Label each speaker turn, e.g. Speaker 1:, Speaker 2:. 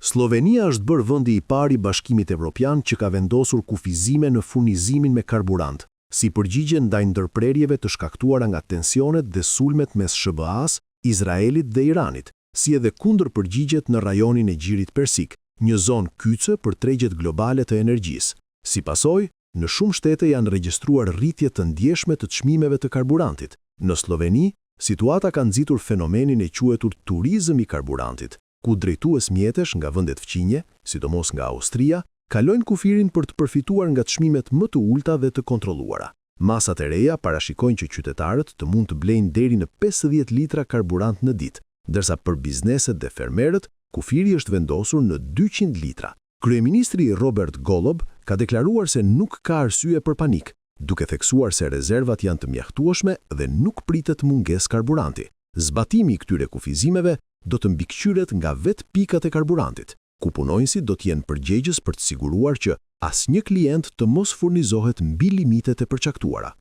Speaker 1: Slovenia është bërë vendi i parë i Bashkimit Evropian që ka vendosur kufizime në furnizimin me karburant, si përgjigje ndaj ndërprerjeve të shkaktuara nga tensionet dhe sulmet mes SBA-s, Izraelit dhe Iranit, si edhe kundër përgjigjet në rajonin e Gjirit Persik, një zonë kyçe për tregjet globale të energjisë. Si pasojë, në shumë shtete janë regjistruar rritje të ndjeshme të çmimeve të karburantit. Në Sloveni, situata ka nxitur fenomenin e quajtur turizëm i karburantit, ku drejtues mjetesh nga vendet fqinje, sidomos nga Austria, kalojnë kufirin për të përfituar nga çmimet më të ulta dhe të kontrolluara. Masat e reja parashikojnë që qytetarët të mund të blejnë deri në 50 litra karburant në ditë, ndërsa për bizneset dhe fermerët, kufiri është vendosur në 200 litra. Kryeministri Robert Golob ka deklaruar se nuk ka arsye për panik, duke theksuar se rezervat janë të mjaftueshme dhe nuk pritet mungesë karburanti. Zbatimi i këtyre kufizimeve do të mbikëqyret nga vetë pikat e karburantit, ku punonjësit do të jenë përgjegjës për të siguruar që asnjë klient të mos furnizohet mbi limitet e përcaktuara.